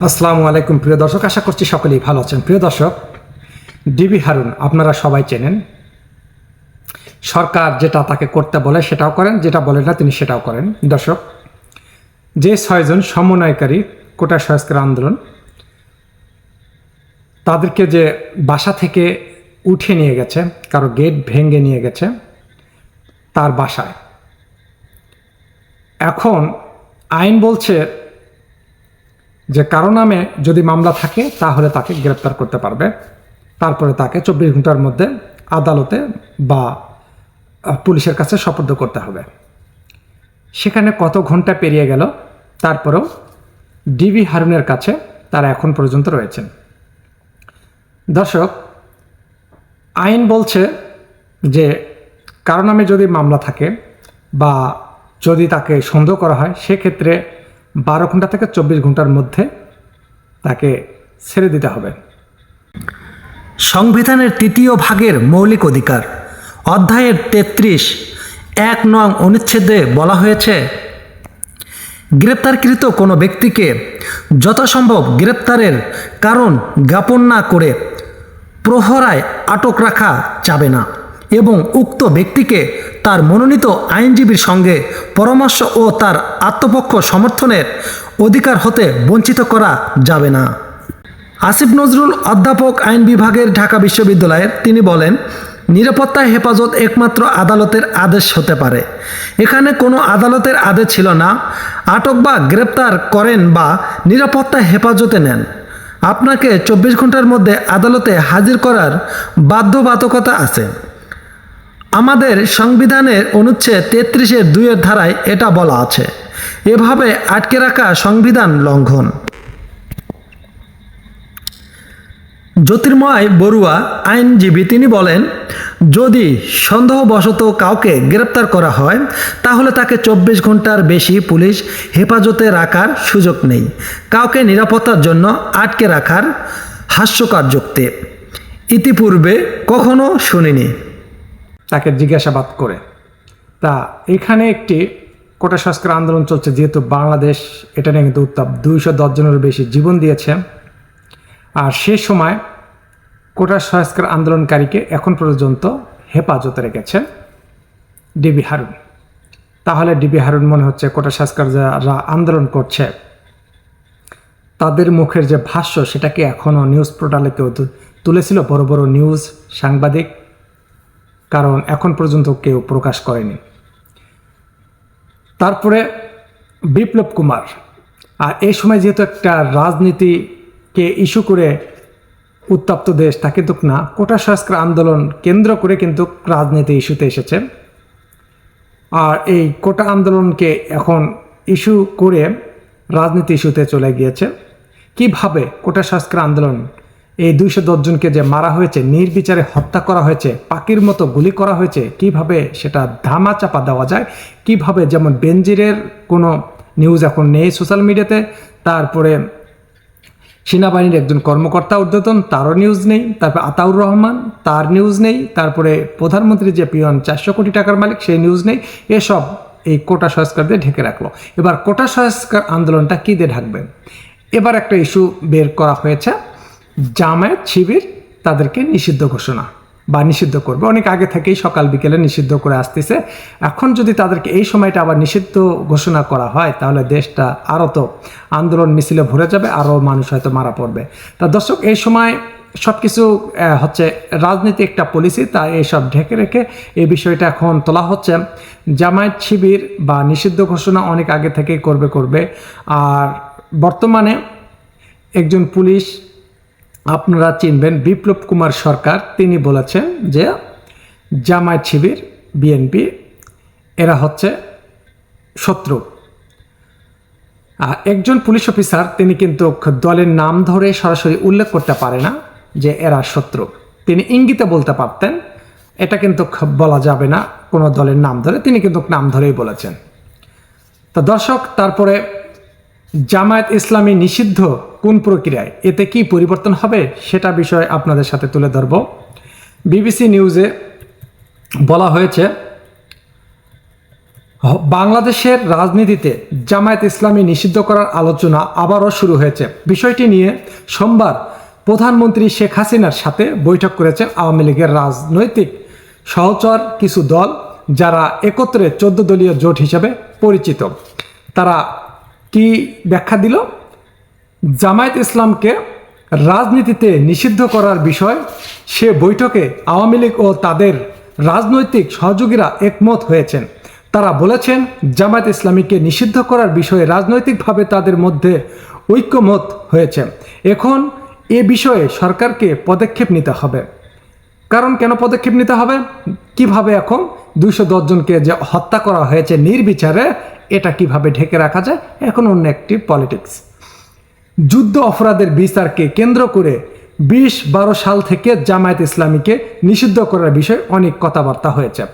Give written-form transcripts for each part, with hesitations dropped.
আসসালামু আলাইকুম প্রিয় দর্শক, আশা করছি সকলেই ভালো আছেন। প্রিয় দর্শক, ডিবি হারুন আপনারা সবাই চেনেন। সরকার যেটা তাকে করতে বলে সেটাও করেন, যেটা বলে না তিনি সেটাও করেন। দর্শক, যে 6 জন সমন্বয়কারী কোটা সংস্কার আন্দোলন, তাদেরকে যে বাসা থেকে উঠে নিয়ে গেছে, কারো গেট ভেঙে নিয়ে গেছে তার বাসায়, এখন আইন বলছে যে কারো নামে যদি মামলা থাকে তাহলে তাকে গ্রেপ্তার করতে পারবে, তারপরে তাকে 24 ঘন্টার মধ্যে আদালতে বা পুলিশের কাছে সোপর্দ করতে হবে। সেখানে কত ঘন্টা পেরিয়ে গেল, তারপরেও ডিবি হারুনের কাছে তারা এখন পর্যন্ত রয়েছেন। দর্শক, আইন বলছে যে কারো নামে যদি মামলা থাকে বা যদি তাকে সন্দেহ করা হয়, সেক্ষেত্রে 12 ঘন্টা থেকে 24 ঘন্টার মধ্যে তাকে ছেড়ে দিতে হবে। সংবিধানের 3য় ভাগের মৌলিক অধিকার অধ্যায়ের 33(1) নং অনুচ্ছেদে বলা হয়েছে, গ্রেপ্তারকৃত কোনো ব্যক্তিকে যথাসম্ভব গ্রেপ্তারের কারণ জ্ঞাপন না করে প্রহরায় আটক রাখা যাবে না এবং উক্ত ব্যক্তিকে তার মনোনীত আইনজীবীর সঙ্গে পরামর্শ ও তার আত্মপক্ষ সমর্থনের অধিকার হতে বঞ্চিত করা যাবে না। আসিফ নজরুল, অধ্যাপক, আইন বিভাগের, ঢাকা বিশ্ববিদ্যালয়ের, তিনি বলেন, নিরাপত্তা হেফাজত একমাত্র আদালতের আদেশ হতে পারে। এখানে কোনো আদালতের আদেশ ছিল না। আটক বা গ্রেপ্তার করেন বা নিরাপত্তা হেফাজতে নেন, আপনাকে 24 ঘন্টার মধ্যে আদালতে হাজির করার বাধ্যবাধকতা আছে। আমাদের সংবিধানের অনুচ্ছেদ 33(2) ধারায় এটা বলা আছে। এভাবে আটকে রাখা সংবিধান লঙ্ঘন। জ্যোতির্ময় বড়ুয়া, আইনজীবী, তিনি বলেন, যদি সন্দেহবশত কাউকে গ্রেপ্তার করা হয় তাহলে তাকে 24 ঘন্টার বেশি পুলিশ হেফাজতে রাখার সুযোগ নেই। কাউকে নিরাপত্তার জন্য আটকে রাখার হাস্যকর যুক্তি ইতিপূর্বে কখনো শুনিনি। তাকে জিজ্ঞাসাবাদ করে, তা এখানে একটি কোটা সংস্কার আন্দোলন চলছে, যেহেতু বাংলাদেশ এটা নিয়ে কিন্তু উত্তাপ, 210 জনের বেশি জীবন দিয়েছে। আর সে সময় কোটা সংস্কার আন্দোলনকারীকে এখন পর্যন্ত হেফাজতে রেখেছে ডিবি হারুন। তাহলে ডিবি হারুন মনে হচ্ছে কোটা সংস্কার যারা আন্দোলন করছে তাদের মুখের যে ভাষ্য, সেটাকে এখনও নিউজ পোর্টালে কেউ তুলেছিল, বড় বড় নিউজ সাংবাদিক, কারণ এখন পর্যন্ত কেউ প্রকাশ করেনি। তারপরে বিপ্লব কুমার, আর এই সময় যেহেতু একটা রাজনীতিকে ইস্যু করে উত্তপ্ত দেশ, তা কিন্তু না, কোটা সংস্কার আন্দোলন কেন্দ্র করে কিন্তু রাজনীতি ইস্যুতে এসেছে। আর এই কোটা আন্দোলনকে এখন ইস্যু করে রাজনীতি ইস্যুতে চলে গিয়েছে। কিভাবে কোটা সংস্কার আন্দোলন, এই 210 জনকে যে মারা হয়েছে, নির্বিচারে হত্যা করা হয়েছে, পাখির মতো গুলি করা হয়েছে, কিভাবে সেটা ধামাচাপা দেওয়া যায়, কিভাবে, যেমন বেনজিরের কোনো নিউজ এখন নেই সোশ্যাল মিডিয়াতে, তারপরে সেনাবাহিনীর একজন কর্মকর্তা ঊর্ধ্বতন, তারও নিউজ নেই, তারপরে আতাউর রহমান, তার নিউজ নেই, তারপরে প্রধানমন্ত্রী যে পিয়ন 400 কোটি টাকার মালিক, সেই নিউজ নেই। এসব এই কোটা সংস্কার দিয়ে ঢেকে রাখলো। এবার কোটা সংস্কার আন্দোলনটা কী দিয়ে ঢাকবে? এবার একটা ইস্যু বের করা হয়েছে, জামায়াত শিবির তাদেরকে নিষিদ্ধ ঘোষণা বা নিষিদ্ধ করবে। অনেক আগে থেকেই সকাল বিকেলে নিষিদ্ধ করে আসতেছে। এখন যদি তাদেরকে এই সময়টা আবার নিষিদ্ধ ঘোষণা করা হয়, তাহলে দেশটা আরও তো আন্দোলন মিছিলে ভরে যাবে, আরও মানুষ হয়তো মারা পড়বে। তা দর্শক, এই সময় সব কিছু হচ্ছে রাজনীতি একটা পলিসি, তাই এইসব ঢেকে রেখে এই বিষয়টা এখন তোলা হচ্ছে। জামায়াত শিবির বা নিষিদ্ধ ঘোষণা অনেক আগে থেকেই করবে। আর বর্তমানে একজন পুলিশ আপনারা চিনবেন, বিপ্লব কুমার সরকার, তিনি বলেছেন যে জামায়াত শিবির, বিএনপি এরা হচ্ছে শত্রু। একজন পুলিশ অফিসার, তিনি কিন্তু দলের নাম ধরে সরাসরি উল্লেখ করতে পারে না যে এরা শত্রু। তিনি ইঙ্গিতে বলতে পারতেন, এটা কিন্তু বলা যাবে না কোনো দলের নাম ধরে, তিনি কিন্তু নাম ধরেই বলেছেন। তা দর্শক, তারপরে জামায়াত ইসলামী নিষিদ্ধ কোন প্রক্রিয়ায়, এতে কি পরিবর্তন হবে সেটা বিষয়ে আপনাদের সাথে তুলে ধরব। বিবিসি নিউজে বলা হয়েছে, বাংলাদেশের রাজনীতিতে জামায়াত ইসলামী নিষিদ্ধ করার আলোচনা আবারও শুরু হয়েছে। বিষয়টি নিয়ে সোমবার প্রধানমন্ত্রী শেখ হাসিনার সাথে বৈঠক করেছেন আওয়ামী লীগের রাজনৈতিক সহচর কিছু দল, যারা একত্রে 14 দলীয় জোট হিসেবে পরিচিত। তারা কি ব্যাখ্যা দিল? জামায়াত ইসলামকে রাজনীতিতে নিষিদ্ধ করার বিষয় সে বৈঠকে আওয়ামী লীগ ও তাদের রাজনৈতিক সহযোগীরা একমত হয়েছেন। তারা বলেছেন জামায়াত ইসলামীকে নিষিদ্ধ করার বিষয়ে রাজনৈতিকভাবে তাদের মধ্যে ঐক্যমত হয়েছে। এখন এ বিষয়ে সরকারকে পদক্ষেপ নিতে হবে। কারণ কেন পদক্ষেপ নিতে হবে? কিভাবে এখন 210 জনকে যে হত্যা করা হয়েছে নির্বিচারে, এটা কিভাবে ঢেকে রাখা যায়, এখন অন্য একটি পলিটিক্স। যুদ্ধ অপরাধের বিচারকে কেন্দ্র করে 2012 সাল থেকে জামায়াত ইসলামীকে নিষিদ্ধ করার বিষয়ে অনেক কথাবার্তা হয়েছে।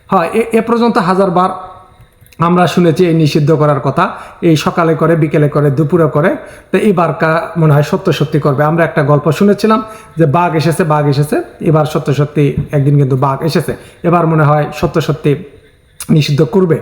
হয় এ পর্যন্ত হাজারবার আমরা শুনেছি এই নিষিদ্ধ করার কথা, এই সকালে করে, বিকেলে করে, দুপুরে করে। তো এবার মনে হয় সত্যি করবে। আমরা একটা গল্প শুনেছিলাম যে বাঘ এসেছে, এবার সত্যি একদিন কিন্তু বাঘ এসেছে। এবার মনে হয় সত্যি নিষিদ্ধ করবে।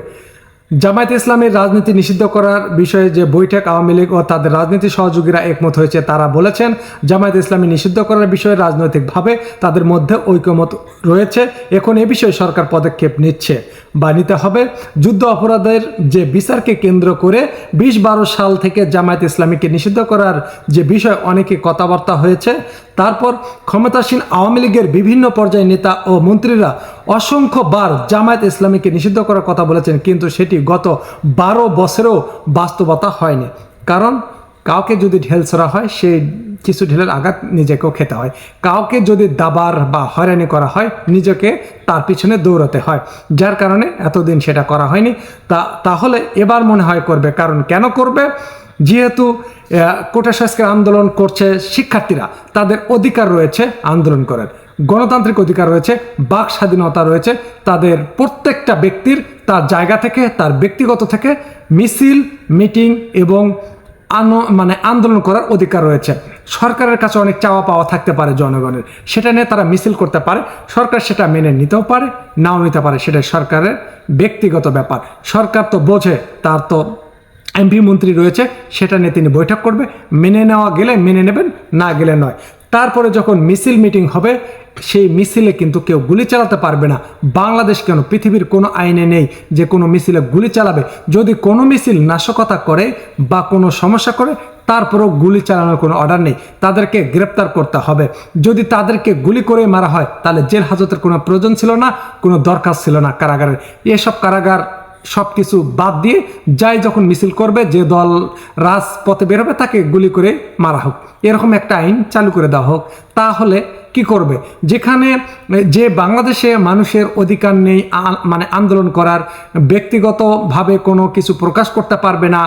জামায়াত ইসলামের রাজনীতি নিষিদ্ধ করার বিষয়ে যে বৈঠক আওয়ামী লীগ ও তাদের রাজনীতি সহযোগীরা একমত হয়েছে, তারা বলেছেন জামায়াত ইসলামী নিষিদ্ধ করার বিষয়ে রাজনৈতিকভাবে তাদের মধ্যে ঐক্যমত রয়েছে। এখন এ বিষয়ে সরকার পদক্ষেপ নিচ্ছে বা নিতে হবে। যুদ্ধ অপরাধের যে বিচারকে কেন্দ্র করে 2012 সাল থেকে জামায়াত ইসলামীকে নিষিদ্ধ করার যে বিষয় অনেকে কথাবার্তা হয়েছে। তারপর ক্ষমতাসীন আওয়ামী লীগের বিভিন্ন পর্যায়ের নেতা ও মন্ত্রীরা অসংখ্যবার জামায়াত ইসলামীকে নিষিদ্ধ করার কথা বলেছেন, কিন্তু সেটি গত 12 বছরেও বাস্তবতা হয়নি। কারণ কাউকে যদি ঢেল ছোড়া হয়, সেই কিছু ঢেলের আঘাত নিজেকেও খেতে হয়। কাউকে যদি দাবার বা হয়রানি করা হয়, নিজেকে তার পিছনে দৌড়াতে হয়, যার কারণে এতদিন সেটা করা হয়নি। তাহলে এবার মনে হয় করবে। কারণ কেন করবে? যেহেতু কোটা সংস্কার আন্দোলন করছে শিক্ষার্থীরা, তাদের অধিকার রয়েছে আন্দোলন করার, গণতান্ত্রিক অধিকার রয়েছে, বাক স্বাধীনতা রয়েছে। তাদের প্রত্যেকটা ব্যক্তির তার জায়গা থেকে, তার ব্যক্তিগত থেকে মিছিল, মিটিং এবং আন্দোলন করার অধিকার রয়েছে। সরকারের কাছে অনেক চাওয়া পাওয়া থাকতে পারে জনগণের, সেটা নিয়ে তারা মিছিল করতে পারে। সরকার সেটা মেনে নিতেও পারে, নাও নিতে পারে, সেটা সরকারের ব্যক্তিগত ব্যাপার। সরকার তো বোঝে, তার তো এমপি মন্ত্রী রয়েছে, সেটা নিয়ে তিনি বৈঠক করবে। মেনে নেওয়া গেলে মেনে নেবেন, না গেলে নয়। তারপরে যখন মিছিল মিটিং হবে, সেই মিছিলে কিন্তু কেউ গুলি চালাতে পারবে না। বাংলাদেশ কেন, পৃথিবীর কোনো আইনে নেই যে কোনো মিছিলে গুলি চালাবে। যদি কোনো মিছিল নাশকতা করে বা কোনো সমস্যা করে, তারপরেও গুলি চালানোর কোনো অর্ডার নেই, তাদেরকে গ্রেপ্তার করতে হবে। যদি তাদেরকে গুলি করে মারা হয়, তাহলে জেল হাজতের কোনো প্রয়োজন ছিল না, কোনো দরকার ছিল না কারাগারের। এসব কারাগার সব কিছু বাদ দিয়ে যাই যখন মিছিল করবে, যে দল রাজপথে বেরোবে তাকে গুলি করে মারা হোক, এরকম একটা আইন চালু করে দেওয়া হোক। তাহলে কি করবে? যেখানে যে বাংলাদেশে মানুষের অধিকার নেই আন্দোলন করার, ব্যক্তিগতভাবে কোনো কিছু প্রকাশ করতে পারবে না,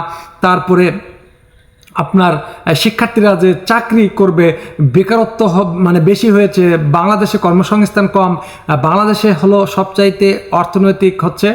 তারপরে আপনার শিক্ষার্থীরা যে চাকরি করবে, বেকারত্ব বেশি হয়েছে, বাংলাদেশে কর্মসংস্থান কম, বাংলাদেশে হলো সবচাইতে অর্থনৈতিক হচ্ছে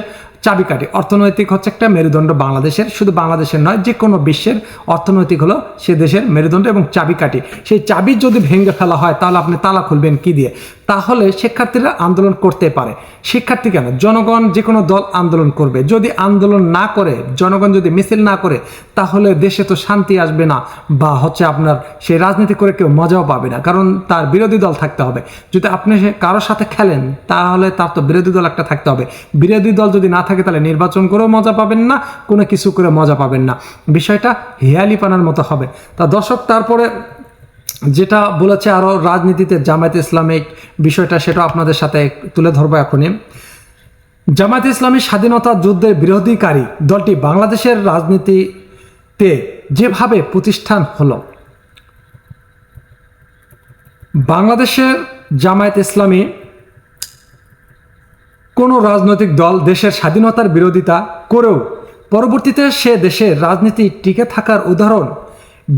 চাবিকাঠি, অর্থনৈতিক হচ্ছে একটা মেরুদণ্ড বাংলাদেশের, শুধু বাংলাদেশের নয়, যে কোনো বিশ্বের অর্থনৈতিক হলো সে দেশের মেরুদণ্ড এবং চাবিকাঠি। সেই চাবি যদি ভেঙে ফেলা হয়, তাহলে আপনি তালা খুলবেন কি দিয়ে? তাহলে শিক্ষার্থীরা আন্দোলন করতে পারে। শিক্ষার্থী কেন, জনগণ যে কোনো দল আন্দোলন করবে। যদি আন্দোলন না করে, জনগণ যদি মিছিল না করে, তাহলে দেশে তো শান্তি আসবে না, বা হচ্ছে আপনার সেই রাজনীতি করে কেউ মজাও পাবে না। কারণ তার বিরোধী দল থাকতে হবে। যদি আপনি কারোর সাথে খেলেন, তাহলে তার তো বিরোধী দল একটা থাকতে হবে। বিরোধী দল যদি না থাকে, তাহলে নির্বাচন করেও মজা পাবেন না, কোনো কিছু করে মজা পাবেন না। বিষয়টা হেয়ালিপানার মতো হবে। তা দর্শক, তারপরে যেটা বলেছে আরও রাজনীতিতে জামায়াত ইসলামিক বিষয়টা, সেটা আপনাদের সাথে তুলে ধরবো এখনই। জামায়াত ইসলামী স্বাধীনতা যুদ্ধের বিরোধীকারী দলটি বাংলাদেশের রাজনীতিতে যেভাবে প্রতিষ্ঠান হলো, বাংলাদেশের জামায়াত ইসলামী কোনো রাজনৈতিক দল দেশের স্বাধীনতার বিরোধিতা করেও পরবর্তীতে সে দেশের রাজনীতি টিকে থাকার উদাহরণ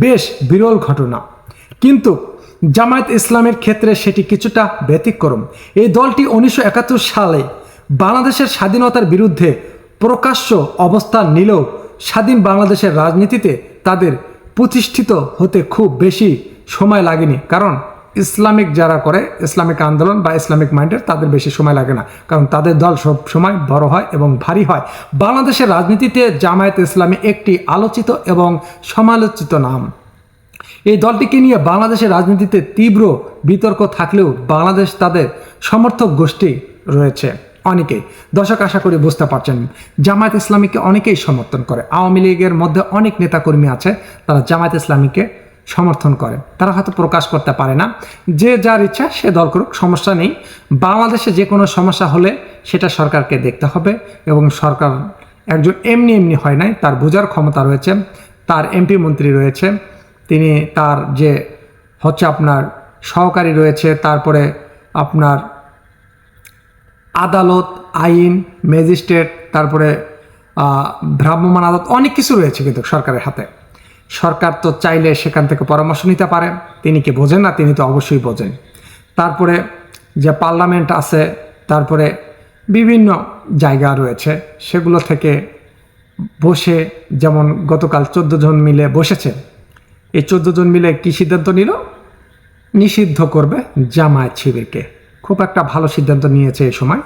বেশ বিরল ঘটনা। কিন্তু জামায়াত ইসলামের ক্ষেত্রে সেটি কিছুটা ব্যতিক্রম। এই দলটি 1971 সালে বাংলাদেশের স্বাধীনতার বিরুদ্ধে প্রকাশ্য অবস্থান নিলেও স্বাধীন বাংলাদেশের রাজনীতিতে তাদের প্রতিষ্ঠিত হতে খুব বেশি সময় লাগেনি। কারণ ইসলামিক যারা করে ইসলামিক আন্দোলন বা ইসলামিক মাইন্ডের তাদের বেশি সময় লাগে না, কারণ তাদের দল সব সময় বড় হয় এবং ভারী হয়। বাংলাদেশের রাজনীতিতে জামায়াতে ইসলামী একটি আলোচিত এবং সমালোচিত নাম। এই দলটিকে নিয়ে বাংলাদেশের রাজনীতিতে তীব্র বিতর্ক থাকলেও বাংলাদেশ তাদের সমর্থক গোষ্ঠী রয়েছে অনেকেই। দর্শক, আশা করি বুঝতে পারছেন, জামায়াত ইসলামীকে অনেকেই সমর্থন করে। আওয়ামী লীগের মধ্যে অনেক নেতাকর্মী আছে, তারা জামায়াত ইসলামীকে সমর্থন করে। তারা হয়তো প্রকাশ করতে পারে না, যে যার ইচ্ছা সে দল করুক, সমস্যা নেই। বাংলাদেশে যে কোনো সমস্যা হলে সেটা সরকারকে দেখতে হবে, এবং সরকার একজন এমনি এমনি হয় নাই, তার বোঝার ক্ষমতা রয়েছে, তার এমপি মন্ত্রী রয়েছে, তিনি তার যে হচ্ছে আপনার সহকারী রয়েছে, তারপরে আপনার আদালত, আইন, ম্যাজিস্ট্রেট, তারপরে ভ্রাম্যমাণ আদালত, অনেক কিছু রয়েছে কিন্তু সরকারের হাতে। সরকার তো চাইলে সেখান থেকে পরামর্শ নিতে পারে। তিনি কি বোঝেন না? তিনি তো অবশ্যই বোঝেন। তারপরে যে পার্লামেন্ট আছে, তারপরে বিভিন্ন জায়গা রয়েছে, সেগুলো থেকে বসে, যেমন গতকাল 14 জন মিলে বসেছে। এই 14 জন মিলে কি সিদ্ধান্ত নিল? নিষিদ্ধ করবে জামায়াত শিবিরকে। খুব একটা ভালো সিদ্ধান্ত নিয়েছে এই সময়।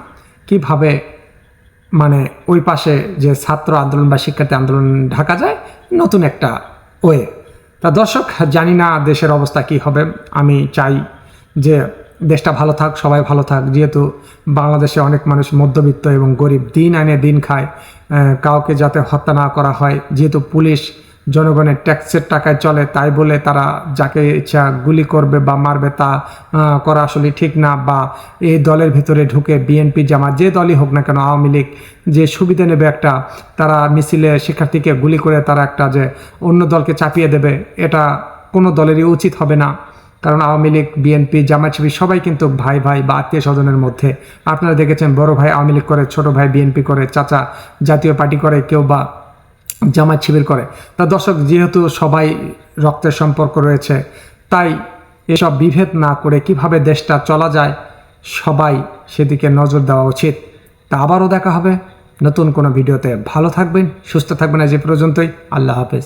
কিভাবে মানে ওই পাশে যে ছাত্র আন্দোলন বা শিক্ষার্থী আন্দোলন ঢাকা যায়, নতুন একটা ওয়ে। তা দর্শক, জানি না দেশের অবস্থা কি হবে। আমি চাই যে দেশটা ভালো থাক, সবাই ভালো থাক। যেহেতু বাংলাদেশে অনেক মানুষ মধ্যবিত্ত এবং গরিব, দিন আনে দিন খায়, কাউকে যাতে হত্যা না করা হয়। যেহেতু পুলিশ জনগণের ট্যাক্সের টাকায় চলে, তাই বলে তারা যাকে ইচ্ছা গুলি করবে বা মারবে, তা করা আসলে ঠিক না। বা এই দলের ভিতরে ঢুকে বিএনপি, জামাত, যে দলই হোক না কেন, আওয়ামী লীগ যে সুবিধা নেবে একটা, তারা মিছিলে শিক্ষার্থীকে গুলি করে তারা একটা যে অন্য দলকে চাপিয়ে দেবে, এটা কোনো দলেরই উচিত হবে না। কারণ আওয়ামী লীগ, বিএনপি, জামাত শিবির সবাই কিন্তু ভাই ভাই বা আত্মীয় স্বজনের মধ্যে। আপনারা দেখেছেন, বড় ভাই আওয়ামী লীগ করে, ছোট ভাই বিএনপি করে, চাচা জাতীয় পার্টি করে, কেউ বা জামাত শিবির করে। তা দর্শক, যেহেতু সবাই রক্তের সম্পর্ক রয়েছে, তাই এসব বিভেদ না করে কিভাবে দেশটা চলা যায়, সবাই সেদিকে নজর দেওয়া উচিত। তা আবারও দেখা হবে নতুন কোনো ভিডিওতে। ভালো থাকবেন, সুস্থ থাকবেন। আজ এ পর্যন্তই। আল্লাহ হাফেজ।